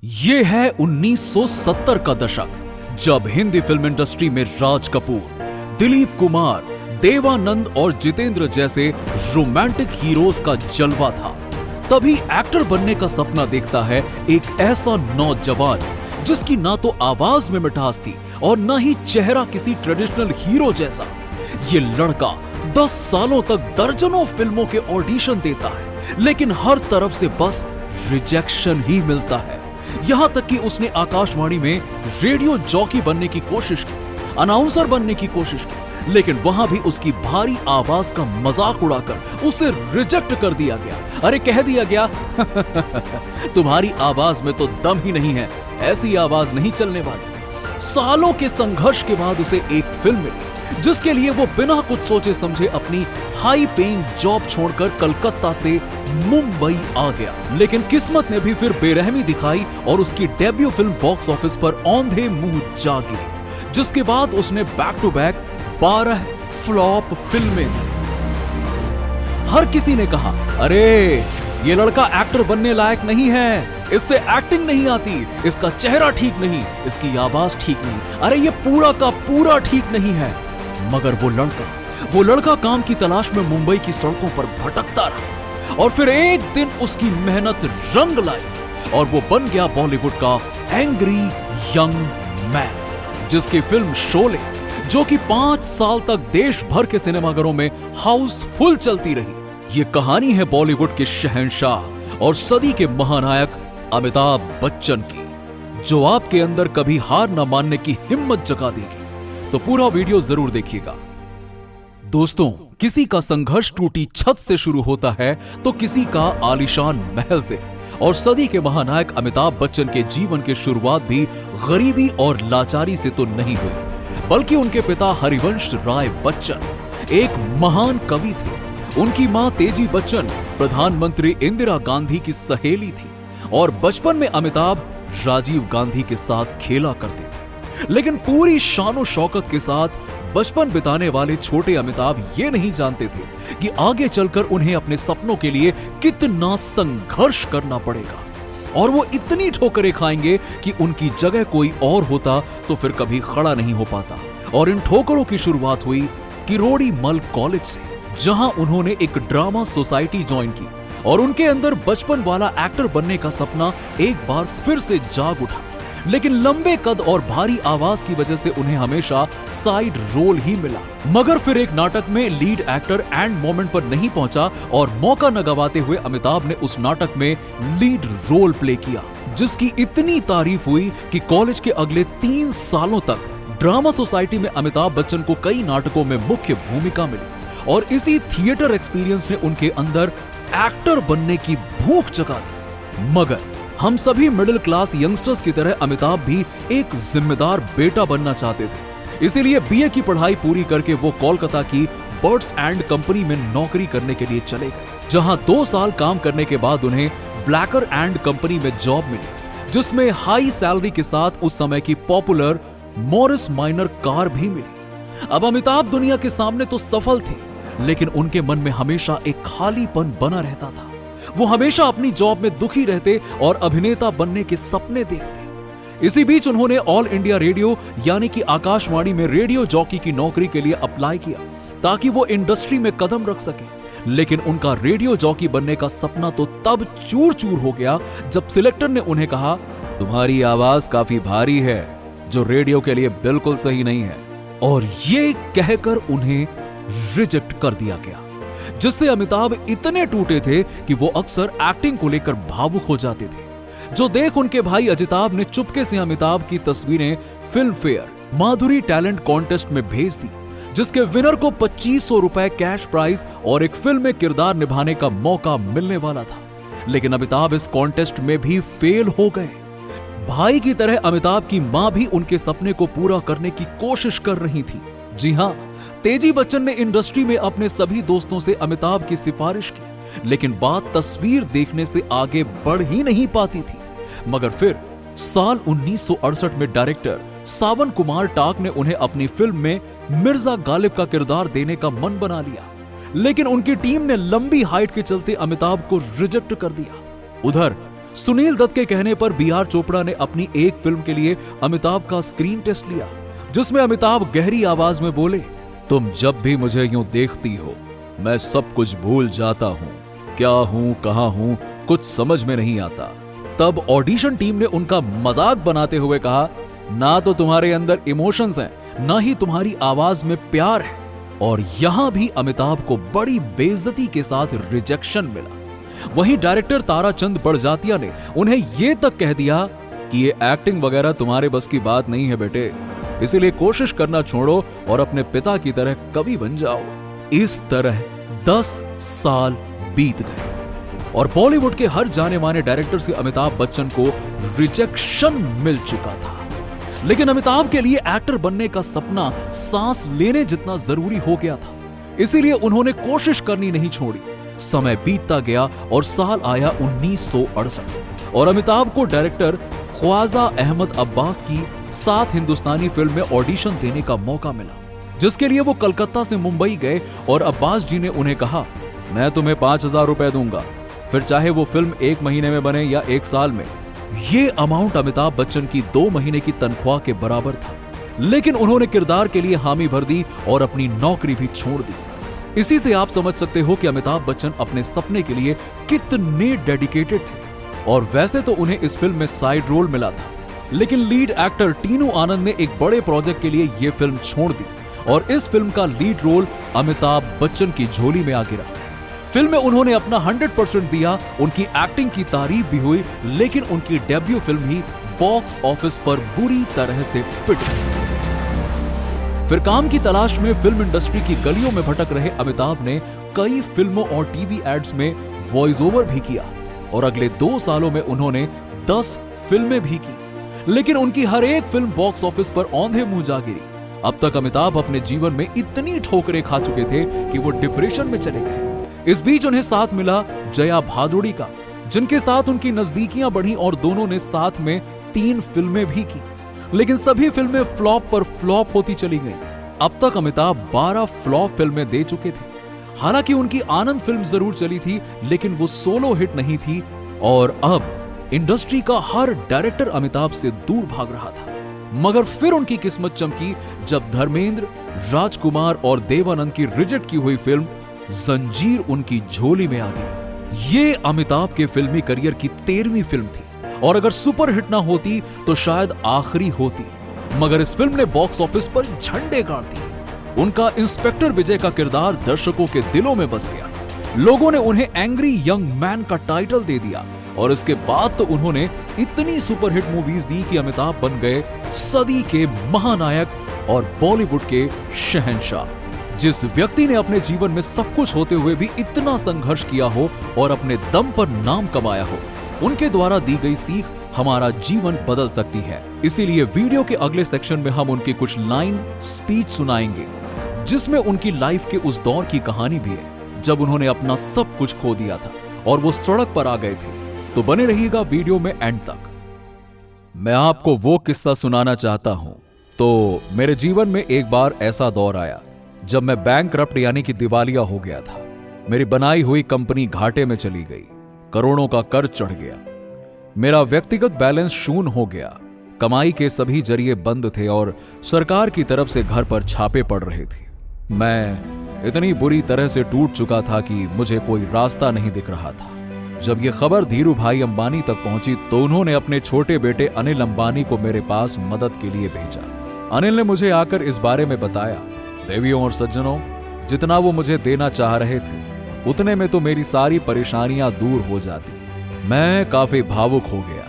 ये है 1970 का दशक, जब हिंदी फिल्म इंडस्ट्री में राज कपूर, दिलीप कुमार, देवानंद और जितेंद्र जैसे रोमांटिक हीरोज का जलवा था। तभी एक्टर बनने का सपना देखता है एक ऐसा नौजवान जिसकी ना तो आवाज में मिठास थी और ना ही चेहरा किसी ट्रेडिशनल हीरो जैसा। ये लड़का 10 सालों तक दर्जनों फिल्मों के ऑडिशन देता है, लेकिन हर तरफ से बस रिजेक्शन ही मिलता है। यहां तक कि उसने आकाशवाणी में रेडियो जॉकी बनने की कोशिश की, अनाउंसर बनने की कोशिश की, लेकिन वहां भी उसकी भारी आवाज का मजाक उड़ाकर उसे रिजेक्ट कर दिया गया। अरे कह दिया गया तुम्हारी आवाज में तो दम ही नहीं है, ऐसी आवाज नहीं चलने वाली। सालों के संघर्ष के बाद उसे एक फिल्म मिली जिसके लिए वो बिना कुछ सोचे समझे अपनी हाई पेइंग जॉब छोड़कर कलकत्ता से मुंबई आ गया। लेकिन किस्मत ने भी फिर बेरहमी दिखाई और उसकी डेब्यू फिल्म बॉक्स ऑफिस पर औंधे मुंह जा गिरी, जिसके बाद उसने बैक टू बैक 12 फ्लॉप फिल्में दी। हर किसी ने कहा, अरे ये लड़का एक्टर बनने लायक नहीं है, इससे एक्टिंग नहीं आती, इसका चेहरा ठीक नहीं, इसकी आवाज ठीक नहीं, अरे ये पूरा का पूरा ठीक नहीं है। मगर वो लड़का काम की तलाश में मुंबई की सड़कों पर भटकता रहा और फिर एक दिन उसकी मेहनत रंग लाई और वो बन गया बॉलीवुड का एंग्री यंग मैन, जिसकी फिल्म शोले, जो कि 5 साल तक देश भर के सिनेमाघरों में हाउसफुल चलती रही। ये कहानी है बॉलीवुड के शहंशाह और सदी के महानायक अमिताभ बच्चन की, जो आपके अंदर कभी हार न मानने की हिम्मत जगा देगी। तो पूरा वीडियो जरूर देखिएगा। दोस्तों, किसी का संघर्ष टूटी छत से शुरू होता है तो किसी का आलीशान महल से, और सदी के महानायक अमिताभ बच्चन के जीवन की शुरुआत भी गरीबी और लाचारी से तो नहीं हुई, बल्कि उनके पिता हरिवंश राय बच्चन एक महान कवि थे। उनकी मां तेजी बच्चन प्रधानमंत्री इंदिरा गांधी की सहेली थी और बचपन में अमिताभ राजीव गांधी के साथ खेला करते थे। लेकिन पूरी शानो शौकत के साथ बचपन बिताने वाले छोटे अमिताभ ये नहीं जानते थे कि आगे चलकर उन्हें अपने सपनों के लिए कितना संघर्ष करना पड़ेगा, और वो इतनी ठोकरें खाएंगे कि उनकी जगह कोई और होता तो फिर कभी खड़ा नहीं हो पाता। और इन ठोकरों की शुरुआत हुई किरोड़ी मल कॉलेज से, जहां उन्होंने एक ड्रामा सोसाइटी ज्वाइन की और उनके अंदर बचपन वाला एक्टर बनने का सपना एक बार फिर से जाग उठा। लेकिन लंबे कद और भारी आवाज की वजह से उन्हें हमेशा साइड रोल ही मिला। मगर फिर एक नाटक में लीड एक्टर एंड मोमेंट पर नहीं पहुंचा और मौका न गवाते हुए अमिताभ ने उस नाटक में लीड रोल प्ले किया, जिसकी इतनी तारीफ हुई कि कॉलेज के अगले 3 सालों तक ड्रामा सोसाइटी में अमिताभ बच्चन को कई नाटकों में मुख्य भूमिका मिली और इसी थिएटर एक्सपीरियंस ने उनके अंदर एक्टर बनने की भूख जगा दी। मगर हम सभी मिडिल क्लास यंगस्टर्स की तरह अमिताभ भी एक जिम्मेदार बेटा बनना चाहते थे। इसीलिए बीए की पढ़ाई पूरी करके वो कोलकाता की बर्ड्स एंड कंपनी में नौकरी करने के लिए चले गए, जहां 2 साल काम करने के बाद उन्हें ब्लैकर एंड कंपनी में जॉब मिली, जिसमें हाई सैलरी के साथ उस समय की पॉपुलर मॉरिस माइनर कार भी मिली। अब अमिताभ दुनिया के सामने तो सफल थे, लेकिन उनके मन में हमेशा एक खालीपन बना रहता था। वो हमेशा अपनी जॉब में दुखी रहते और अभिनेता बनने के सपने देखते। इसी बीच उन्होंने ऑल इंडिया रेडियो यानी कि आकाशवाणी में रेडियो जॉकी की नौकरी के लिए अप्लाई किया ताकि वो इंडस्ट्री में कदम रख सके। लेकिन उनका रेडियो जॉकी बनने का सपना तो तब चूर चूर हो गया जब सिलेक्टर ने उन्हें कहा, तुम्हारी आवाज काफी भारी है, जो रेडियो के लिए बिल्कुल सही नहीं है। और ये कहकर उन्हें रिजेक्ट कर दिया गया, जिससे अमिताभ इतने टूटे थे कि वो अक्सर एक्टिंग को लेकर भावुक हो जाते थे, जो देख उनके भाई अजिताभ ने चुपके से अमिताभ की तस्वीरें फिल्म फेयर माधुरी टैलेंट कॉन्टेस्ट में भेज दी, जिसके विनर को 2500 रुपए कैश प्राइज और एक फिल्म में किरदार निभाने का मौका मिलने वाला था। लेकिन अमिताभ इस कॉन्टेस्ट में भी फेल हो गए। भाई की तरह अमिताभ की मां भी उनके सपने को पूरा करने की कोशिश कर रही थी। जी हां, तेजी बच्चन ने इंडस्ट्री में अपने सभी दोस्तों से अमिताभ की सिफारिश की, लेकिन बात तस्वीर देखने से आगे बढ़ ही नहीं पाती थी। मगर फिर साल 1968 में डायरेक्टर सावन कुमार टाक ने उन्हें अपनी फिल्म में मिर्जा गालिब का किरदार देने का मन बना लिया, लेकिन उनकी टीम ने लंबी हाइट के चलते अमिताभ को रिजेक्ट कर दिया। उधर सुनील दत्त के कहने पर बी.आर. चोपड़ा ने अपनी एक फिल्म के लिए अमिताभ का स्क्रीन टेस्ट लिया, जिसमें अमिताभ गहरी आवाज में बोले, तुम जब भी मुझे यूं देखती हो मैं सब कुछ भूल जाता हूं, क्या हूं कहां हूं कुछ समझ में नहीं आता। तब ऑडिशन टीम ने उनका मजाक बनाते हुए कहा, ना तो तुम्हारे अंदर इमोशंस हैं, ना ही तुम्हारी आवाज में प्यार है। और यहां भी अमिताभ को बड़ी बेइज्जती के साथ रिजेक्शन मिला। वहीं डायरेक्टर ताराचंद बड़जातिया ने उन्हें यह तक कह दिया कि ये एक्टिंग वगैरह तुम्हारे बस की बात नहीं है बेटे, इसीलिए कोशिश करना छोड़ो और अपने पिता की तरह कवि बन जाओ। इस तरह 10 साल बीत गए और बॉलीवुड के हर जाने माने डायरेक्टर से अमिताभ बच्चन को रिजेक्शन मिल चुका था। लेकिन अमिताभ के लिए एक्टर बनने का सपना सांस लेने जितना जरूरी हो गया था, इसीलिए उन्होंने कोशिश करनी नहीं छोड़ी। समय बीतता गया और साल आया 1968 और अमिताभ को डायरेक्टर ख्वाजा अहमद अब्बास की 7 हिंदुस्तानी फिल्म में ऑडिशन देने का मौका मिला, जिसके लिए वो कलकत्ता से मुंबई गए और अब्बास जी ने उन्हें कहा, मैं तुम्हें 5,000 रुपए दूंगा, फिर चाहे वो फिल्म 1 महीने में बने या 1 साल में। ये अमाउंट अमिताभ बच्चन की 2 महीने की तनख्वाह के बराबर था, लेकिन उन्होंने किरदार के लिए हामी भर दी और अपनी नौकरी भी छोड़ दी। इसी से आप समझ सकते हो कि अमिताभ बच्चन अपने सपने के लिए कितने डेडिकेटेड थे। और वैसे तो उन्हें इस फिल्म में साइड रोल मिला था, लेकिन लीड एक्टर टीनू आनंद ने एक बड़े प्रोजेक्ट के लिए यह फिल्म छोड़ दी और इस फिल्म का लीड रोल अमिताभ बच्चन की झोली में आ गिरा। फिल्म में उन्होंने अपना 100% दिया, उनकी एक्टिंग की तारीफ भी हुई, लेकिन उनकी डेब्यू फिल्म ही बॉक्स ऑफिस पर बुरी तरह से पिट गई। फिर काम की तलाश में फिल्म इंडस्ट्री की गलियों में भटक रहे अमिताभ ने कई फिल्मों और टीवी एड्स में वॉइस ओवर भी किया और अगले 2 सालों में उन्होंने 10 फिल्में भी की, लेकिन उनकी हर एक फिल्म बॉक्स ऑफिस पर औंधे मुंह जा गिरी। अब तक अमिताभ अपने जीवन में इतनी ठोकरें खा चुके थे कि वो डिप्रेशन में चले गए। इस बीच उन्हें साथ मिला जया भादुड़ी का, जिनके साथ उनकी नजदीकियां बढ़ी और दोनों ने साथ में 3 फिल्में भी की, लेकिन सभी फिल्में फ्लॉप पर फ्लॉप होती चली गईं। अब तक अमिताभ 12 फ्लॉप फिल्में दे चुके थे। हालांकि उनकी आनंद फिल्म जरूर चली थी, लेकिन वो सोलो हिट नहीं थी और अब इंडस्ट्री का हर डायरेक्टर अमिताभ से दूर भाग रहा था। मगर फिर उनकी किस्मत चमकी जब धर्मेंद्र, राजकुमार और देवानंद की रिजेक्ट की हुई फिल्म जंजीर उनकी झोली में आ गिरी। ये अमिताभ के फिल्मी करियर की 13वीं फिल्म थी और अगर सुपर हिट ना होती तो शायद आखिरी होती, मगर इस फिल्म ने बॉक्स ऑफिस पर झंडे गाड़ दिए। उनका इंस्पेक्टर विजय का किरदार दर्शकों के दिलों में बस गया। लोगों ने उन्हें एंग्री यंग मैन का टाइटल दे दिया और इसके बाद तो उन्होंने इतनी सुपरहिट मूवीज दी कि अमिताभ बन गए सदी के महानायक और बॉलीवुड के शहंशाह। जिस व्यक्ति ने अपने जीवन में सब कुछ होते हुए भी इतना संघर्ष किया हो और अपने दम पर नाम कमाया हो, उनके द्वारा दी गई सीख हमारा जीवन बदल सकती है। इसीलिए वीडियो के अगले सेक्शन में हम उनकी कुछ लाइन स्पीच सुनाएंगे, जिसमें उनकी लाइफ के उस दौर की कहानी भी है जब उन्होंने अपना सब कुछ खो दिया था और वो सड़क पर आ गए थे। तो बने रहिएगा वीडियो में एंड तक। मैं आपको वो किस्सा सुनाना चाहता हूं। तो मेरे जीवन में एक बार ऐसा दौर आया जब मैं बैंकरप्ट यानी कि दिवालिया हो गया था। मेरी बनाई हुई कंपनी घाटे में चली गई, करोड़ों का कर्ज चढ़ गया, मेरा व्यक्तिगत बैलेंस शून्य हो गया, कमाई के सभी जरिए बंद थे और सरकार की तरफ से घर पर छापे पड़ रहे थे। मैं इतनी बुरी तरह से टूट चुका था कि मुझे कोई रास्ता नहीं दिख रहा था। जब यह खबर धीरू भाई अंबानी तक पहुंची तो उन्होंने अपने छोटे बेटे अनिल अंबानी को मेरे पास मदद के लिए भेजा। अनिल ने मुझे आकर इस बारे में बताया। देवियों और सज्जनों, जितना वो मुझे देना चाह रहे थे उतने में तो मेरी सारी परेशानियां दूर हो जाती। मैं काफी भावुक हो गया।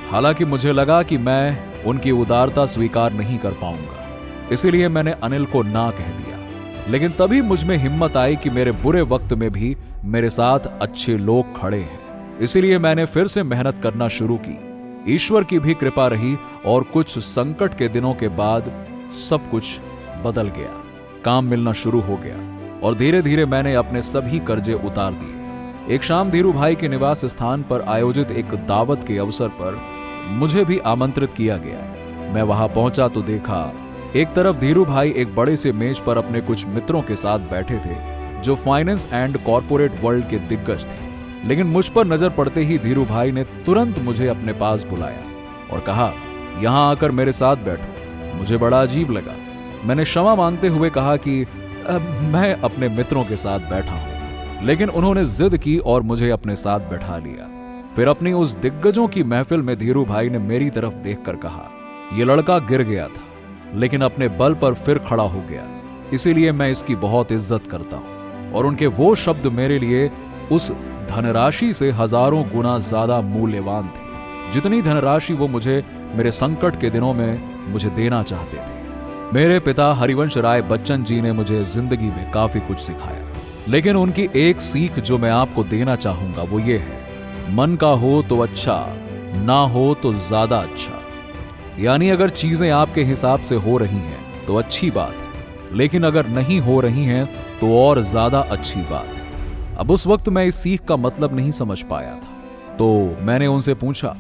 हालांकि मुझे लगा कि मैं उनकी उदारता स्वीकार नहीं कर पाऊंगा, इसीलिए मैंने अनिल को ना कह दिया। लेकिन तभी मुझ में हिम्मत आई कि मेरे बुरे वक्त में भी मेरे साथ अच्छे लोग खड़े हैं, इसीलिए मैंने फिर से मेहनत करना शुरू की। ईश्वर की भी कृपा रही और कुछ संकट के दिनों के बाद सब कुछ बदल गया। काम मिलना शुरू हो गया और धीरे धीरे मैंने अपने सभी कर्जे उतार दिए। एक शाम धीरू भाई के निवास स्थान पर आयोजित एक दावत के अवसर पर मुझे भी आमंत्रित किया गया। मैं वहां पहुंचा तो देखा, एक तरफ धीरू भाई एक बड़े से मेज पर अपने कुछ मित्रों के साथ बैठे थे जो फाइनेंस एंड कॉरपोरेट वर्ल्ड के दिग्गज थे, लेकिन मुझ पर नजर पड़ते ही धीरू भाई ने तुरंत मुझे अपने पास बुलाया और कहा, यहां आकर मेरे साथ बैठो। मुझे बड़ा अजीब लगा। मैंने क्षमा मांगते हुए कहा कि मैं अपने मित्रों के साथ बैठा हूं, लेकिन उन्होंने जिद की और मुझे अपने साथ बैठा लिया। फिर अपनी उस दिग्गजों की महफिल में धीरू भाई ने मेरी तरफ देखकर कहा, यह लड़का गिर गया था लेकिन अपने बल पर फिर खड़ा हो गया, इसीलिए मैं इसकी बहुत इज्जत करता हूं। और उनके वो शब्द मेरे लिए उस धनराशि से हजारों गुना ज्यादा मूल्यवान थे जितनी धनराशि वो मुझे मेरे संकट के दिनों में मुझे देना चाहते थे। मेरे पिता हरिवंश राय बच्चन जी ने मुझे जिंदगी में काफी कुछ सिखाया, लेकिन उनकी एक सीख जो मैं आपको देना चाहूंगा वो ये है, मन का हो तो अच्छा, ना हो तो ज्यादा अच्छा। यानी अगर चीजें आपके हिसाब से हो रही हैं तो अच्छी बात है, लेकिन अगर नहीं हो रही हैं तो और ज्यादा अच्छी बात है। अब उस वक्त मैं इस सीख का मतलब नहीं समझ पाया था, तो मैंने उनसे पूछा,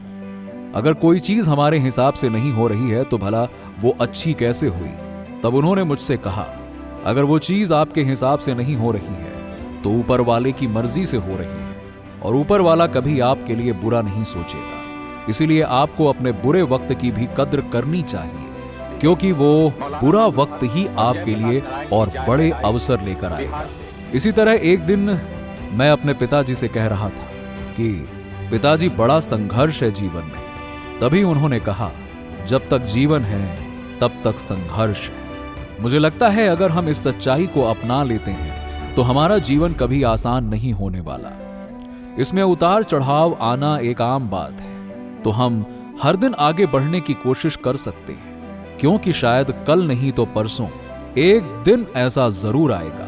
अगर कोई चीज हमारे हिसाब से नहीं हो रही है तो भला वो अच्छी कैसे हुई? तब उन्होंने मुझसे कहा, अगर वो चीज आपके हिसाब से नहीं हो रही है तो ऊपर वाले की मर्जी से हो रही है, और ऊपर वाला कभी आपके लिए बुरा नहीं सोचेगा। इसीलिए आपको अपने बुरे वक्त की भी कद्र करनी चाहिए, क्योंकि वो बुरा वक्त ही आपके लिए और बड़े अवसर लेकर आएगा। इसी तरह एक दिन मैं अपने पिताजी से कह रहा था कि पिताजी बड़ा संघर्ष है जीवन में। तभी उन्होंने कहा, जब तक जीवन है तब तक संघर्ष है। मुझे लगता है अगर हम इस सच्चाई को अपना लेते हैं तो हमारा जीवन कभी आसान नहीं होने वाला। इसमें उतार चढ़ाव आना एक आम बात है, तो हम हर दिन आगे बढ़ने की कोशिश कर सकते हैं, क्योंकि शायद कल नहीं तो परसों एक दिन ऐसा जरूर आएगा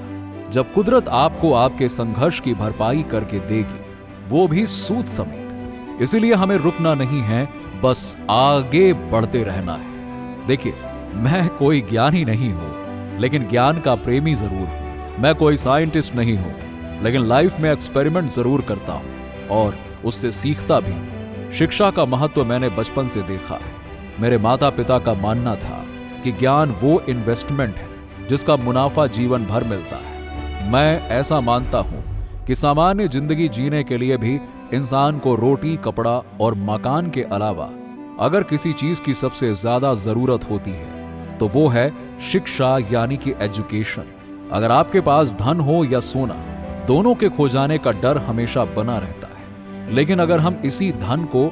जब कुदरत आपको आपके संघर्ष की भरपाई करके देगी, वो भी सूद समेत। इसीलिए हमें रुकना नहीं है, बस आगे बढ़ते रहना है। देखिए, मैं कोई ज्ञानी नहीं हूं, लेकिन ज्ञान का प्रेमी जरूर हूं। मैं कोई साइंटिस्ट नहीं हूं, लेकिन लाइफ में एक्सपेरिमेंट जरूर करता हूं और उससे सीखता भी हूं। शिक्षा का महत्व मैंने बचपन से देखा है। मेरे माता पिता का मानना था कि ज्ञान वो इन्वेस्टमेंट है जिसका मुनाफा जीवन भर मिलता है। मैं ऐसा मानता हूं कि सामान्य जिंदगी जीने के लिए भी इंसान को रोटी, कपड़ा और मकान के अलावा अगर किसी चीज की सबसे ज्यादा जरूरत होती है तो वो है शिक्षा, यानी कि एजुकेशन। अगर आपके पास धन हो या सोना, दोनों के खो जाने का डर हमेशा बना रहता है, लेकिन अगर हम इसी धन को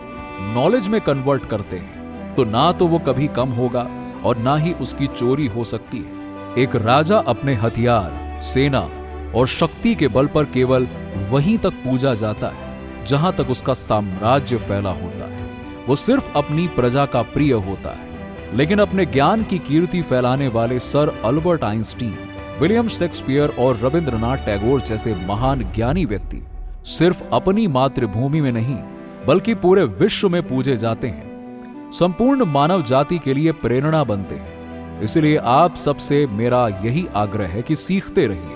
नॉलेज में कन्वर्ट करते हैं तो ना तो वो कभी कम होगा और ना ही उसकी चोरी हो सकती है। एक राजा अपने हथियार, सेना और शक्ति के बल पर केवल वहीं तक पूजा जाता है जहां तक उसका साम्राज्य फैला होता है। वो सिर्फ अपनी प्रजा का प्रिय होता है। लेकिन अपने ज्ञान की कीर्ति फैलाने वाले sir Albert Einstein, William Shakespeare और रविंद्रनाथ टैगोर जैसे महान ज्ञानी व्यक्ति सिर्फ अपनी मातृभूमि में नहीं बल्कि पूरे विश्व में पूजे जाते हैं, संपूर्ण मानव जाति के लिए प्रेरणा बनते हैं। इसलिए आप सबसे मेरा यही आग्रह है कि सीखते रहिए,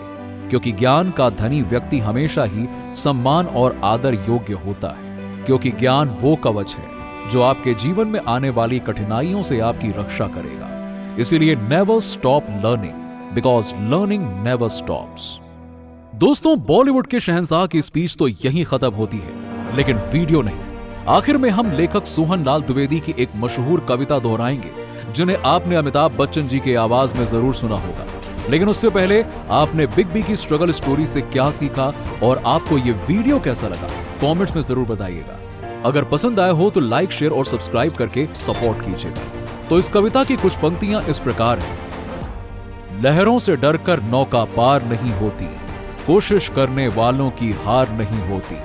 क्योंकि ज्ञान का धनी व्यक्ति हमेशा ही सम्मान और आदर योग्य होता है, क्योंकि ज्ञान वो कवच है जो आपके जीवन में आने वाली कठिनाइयों से आपकी रक्षा करेगा। इसीलिए never stop learning, because learning never stops. दोस्तों, बॉलीवुड के शहंशाह की स्पीच तो यहीं खत्म होती है, लेकिन वीडियो नहीं। आखिर में हम लेखक सोहन लाल द्विवेदी की एक मशहूर कविता दोहराएंगे जिन्हें आपने अमिताभ बच्चन जी की आवाज में जरूर सुना होगा। लेकिन उससे पहले आपने बिग बी की स्ट्रगल स्टोरी से क्या सीखा और आपको ये वीडियो कैसा लगा, कमेंट्स में जरूर बताइएगा। अगर पसंद आया हो तो लाइक, शेयर और सब्सक्राइब करके सपोर्ट कीजिएगा। तो इस कविता की कुछ पंक्तियां इस प्रकार हैं। लहरों से डरकर नौका पार नहीं होती, कोशिश करने वालों की हार नहीं होती।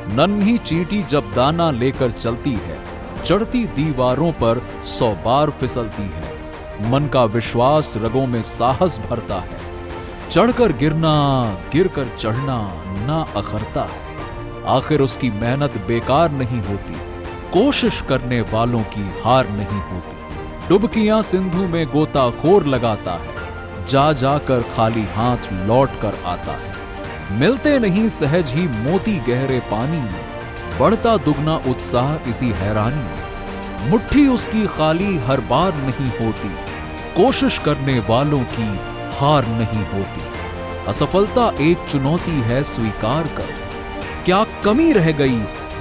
नन्ही चींटी जब दाना लेकर चलती है, चढ़ती दीवारों पर 100 बार फिसलती है। मन का विश्वास रगों में साहस भरता है, चढ़कर गिरना, गिरकर चढ़ना ना अखरता है। आखिर उसकी मेहनत बेकार नहीं होती, कोशिश करने वालों की हार नहीं होती। डुबकियां सिंधु में गोताखोर लगाता है, जा जाकर खाली हाथ लौट कर आता है। मिलते नहीं सहज ही मोती गहरे पानी में, बढ़ता दुगना उत्साह इसी हैरानी में। मुट्ठी उसकी खाली हर बार नहीं होती, कोशिश करने वालों की हार नहीं होती। असफलता एक चुनौती है स्वीकार कर, क्या कमी रह गई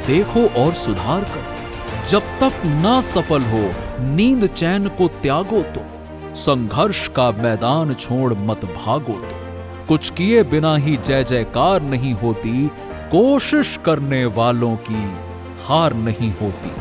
देखो और सुधार कर। जब तक ना सफल हो नींद चैन को त्यागो तुम, संघर्ष का मैदान छोड़ मत भागो तुम। कुछ किए बिना ही जय जयकार नहीं होती, कोशिश करने वालों की हार नहीं होती।